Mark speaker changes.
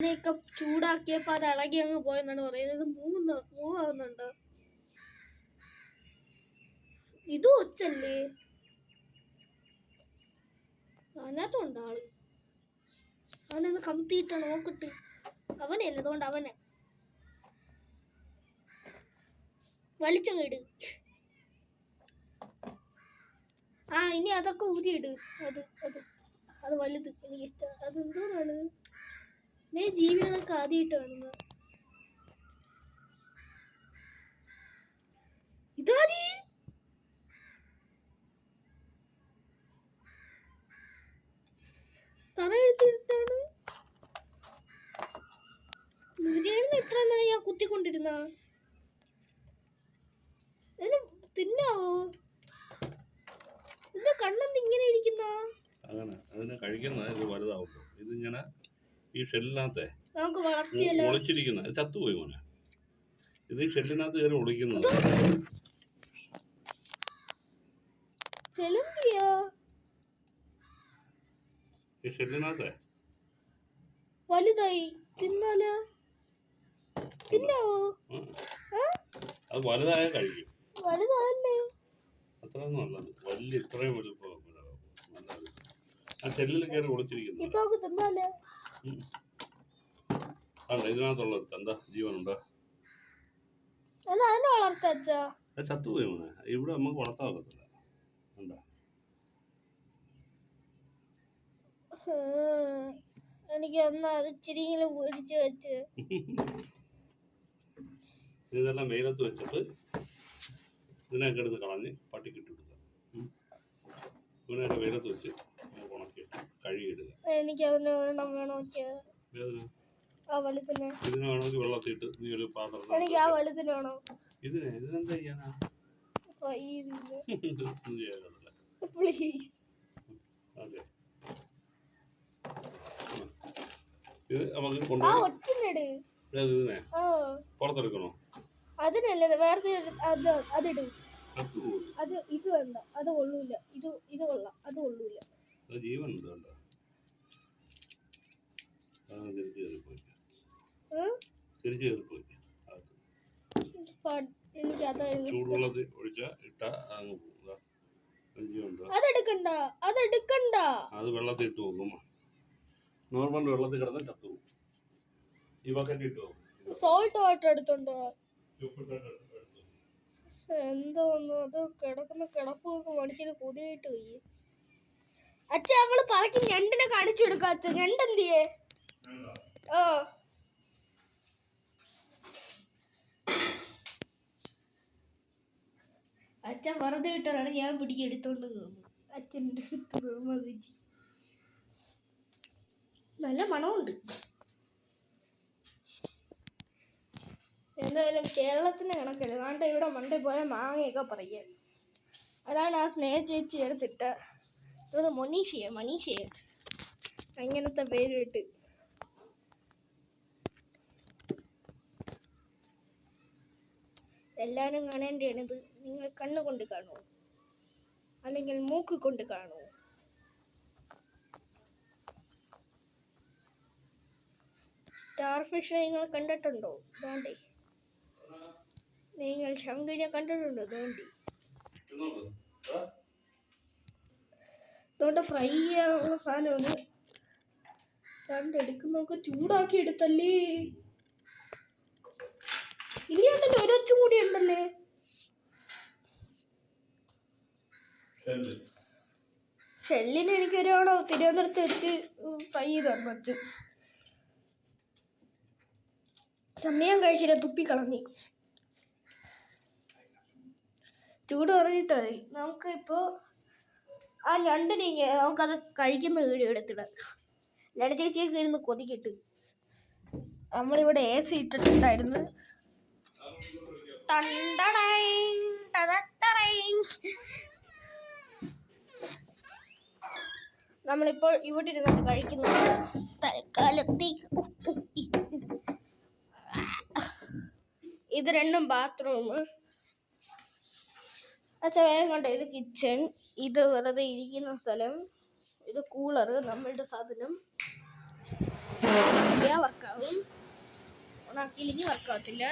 Speaker 1: ഇതിനെയൊക്കെ ചൂടാക്കിയപ്പോ അത് ഇളകി അങ്ങ് പോയെന്നാണ് പറയുന്നത്. മൂവാകുന്നുണ്ട്. ഇത് ഒച്ചല്ലേ? അതിനകത്തുണ്ട് ആള്. അവനൊന്ന് കമത്തിയിട്ട് നോക്കട്ടെ. അവനല്ലേ, അതുകൊണ്ട് അവനെ വലിച്ചങ്ങിട്. ഇനി അതൊക്കെ ഊരിയിട്. അത് വലുത് എനിക്ക് ഇഷ്ടം. അതെന്തോന്നാണ്? ഞാൻ ജീവികളൊക്കെ ആദ്യമായിട്ട് കാണുന്നത്. ഇതാരീ? തറയെടുത്താണ് ബിരിയാണി. എത്ര നേരം ഞാൻ കുത്തിക്കൊണ്ടിരുന്ന? ഇതിന് തിന്നാവോ? ഇതിന്റെ കണ്ണെന്ത് ഇങ്ങനെ ഇരിക്കുന്ന?
Speaker 2: അങ്ങനെ അതിനെ കഴിക്കുന്ന ഇത് വലുതാവുമ്പോ ഇതിങ്ങനെ ഈ ഷെല്ലിനകത്തെ
Speaker 1: നമുക്ക് വളർത്തിയല്ലോ.
Speaker 2: ഒളിച്ചിരിക്കുന്ന ചത്തുപോയി മോനെ. ഇത് ഈ ഷെല്ലിനകത്ത് കയറി ഒളിക്കുന്നത്. ഈ ഷെല്ലിനകത്തെ
Speaker 1: വലുതായി. തിന്നാലോ? തിന്നാവോ?
Speaker 2: അത് വലുതായ കഴിക്കും.
Speaker 1: വലുതായല്ലേ?
Speaker 2: അത്രയൊന്നും അല്ലത്. വലിയ ഇത്രയും വലുപ്പം ആ ഷെല്ലിൽ കയറി ഒളിച്ചിരിക്കുന്നു.
Speaker 1: ഇപ്പൊ തിന്നാലോ?
Speaker 2: അല്ല, ഇതിനകത്തുള്ളത് എന്താ ജീവനുണ്ടോ?
Speaker 1: അതിനെ വളർത്താ?
Speaker 2: ചത്തുപോയി മോനെ. ഇവിടെ നമുക്ക് വളർത്താൻ പറ്റത്തില്ല. എന്താ
Speaker 1: എനിക്ക് എന്നാ അത് ഇച്ചിരിയെങ്കിലും പൊരിച്ച് വെച്ച്
Speaker 2: ഇതെല്ലാം വെയിലത്ത് വെച്ചിട്ട് ഇതിനൊക്കെ എടുത്ത് കളഞ്ഞ് പട്ടിക്കിട്ട് കൊടുക്കുക. ഇതിനൊക്കെ വെയിലത്ത് വെച്ച് ഉണക്കിയിട്ട് കഴുകിയിടുക.
Speaker 1: എനിക്ക് അതിന് ഒരെണ്ണം വേണോ?
Speaker 2: ഇതിന് വേണമെങ്കിൽ വെള്ളത്തിട്ട് നീ ഒരു പാത്രം.
Speaker 1: എനിക്ക് ആ വെള്ളത്തിന് വേണോ?
Speaker 2: ഇതിനെന്താ ചെയ്യാനാ? അതെ, ഇത് നമുക്ക് ഇതിനെ പുറത്തെടുക്കണോ?
Speaker 1: അതിനല്ലേ വേറെ അതിട്. അത് ഇത് വേണ്ട, അത് കൊള്ളൂല. ഇത് കൊള്ളാം, അത് കൊള്ളൂല.
Speaker 2: ജീവനുണ്ട്. തിരിച്ചു കയറിപ്പോയി. ചൂടുവെള്ളത്തിൽ ഒഴിച്ചാ ഇട്ടാ അങ്ങ് പോകും.
Speaker 1: അതെടുക്കണ്ട.
Speaker 2: അത് വെള്ളത്തിൽ ഇട്ട് പോകും. നോർമൽ വെള്ളത്തിൽ കിടന്ന് ചത്തു പോകും. ഈ ബക്കറ്റ് ഇട്ട് പോകും.
Speaker 1: സോൾട്ട് വാട്ടർ എടുത്തുണ്ടോ? എന്തോന്നു അത് കിടക്കുന്ന കിടപ്പൊക്കെ മനുഷ്യന് കൊതിയായിട്ട് പോയി. അച്ഛ നമ്മള് പറക്കി ഞണ്ടിനെ കാണിച്ചു കൊടുക്കാം. അച്ഛൻ ഞണ്ടെന്തിയേ? അച്ഛൻ വെറുതെ വിട്ടാലാണ് ഞാൻ പിടിക്കെടുത്തോണ്ട് പോകുന്നത്. അച്ഛൻ്റെ അടുത്ത് ബഹുമതിച്ച് നല്ല മണമുണ്ട്. എന്തായാലും കേരളത്തിന് കണക്കല്ല. നാട്ടെ ഇവിടെ മണ്ടേ പോയാൽ മാങ്ങയൊക്കെ പറയുക. അതാണ് ആ സ്നേഹ ചേച്ചി എടുത്തിട്ട് ഇത് മനീഷയെ അങ്ങനത്തെ പേര് ഇട്ട്. എല്ലാവരും കാണേണ്ടതാണിത്. നിങ്ങൾ കണ്ണുകൊണ്ട് കാണൂ, അല്ലെങ്കിൽ മൂക്ക് കൊണ്ട് കാണൂ. സ്റ്റാർ ഫിഷ് നിങ്ങൾ കണ്ടിട്ടുണ്ടോ? ദോണ്ടേ. നിങ്ങൾ ശംഖിനെ കണ്ടിട്ടുണ്ടോ? ദോണ്ട ഫ്രൈ ചെയ്യാനുള്ള സാധനമാണ്. എടുക്കുന്നൊക്കെ ചൂടാക്കി എടുത്തല്ലേ. ഇനിയുണ്ടല്ലോ ഒരൊച്ച കൂടി ഉണ്ടല്ലേ. ഷെല്ലിന് എനിക്കൊരാണോ തിരുവനന്തപുരത്ത് വെച്ച് ഫ്രൈ ചെയ്ത് തന്നു. സമയം കഴിച്ചില്ല, തുപ്പിക്കളഞ്ഞ്. ചൂട് പറഞ്ഞിട്ട് മതി. നമുക്ക് ഇപ്പോൾ ആ ഞണ്ടിനെ നമുക്കത് കഴിക്കുന്ന വീഡിയോ എടുത്തിടാം. ലഡ ചേച്ചിയൊക്കെ ഇരുന്ന് കൊതിക്കിട്ട്. നമ്മളിവിടെ AC ഇട്ടിട്ടുണ്ടായിരുന്നു. നമ്മളിപ്പോൾ ഇവിടെ ഇരുന്നാണ് കഴിക്കുന്നത് തൽക്കാലത്തേക്ക്. ഇത് രണ്ടും ബാത്റൂം. അച്ഛാ വേഗം കണ്ടോ. ഇത് കിച്ചൺ, ഇത് വെറുതെ ഇരിക്കുന്ന സ്ഥലം, ഇത് കൂളർ, നമ്മളുടെ സാധനം. വർക്കാവും ഓണാക്കിയില്ലെങ്കിൽ വർക്കാവത്തില്ല.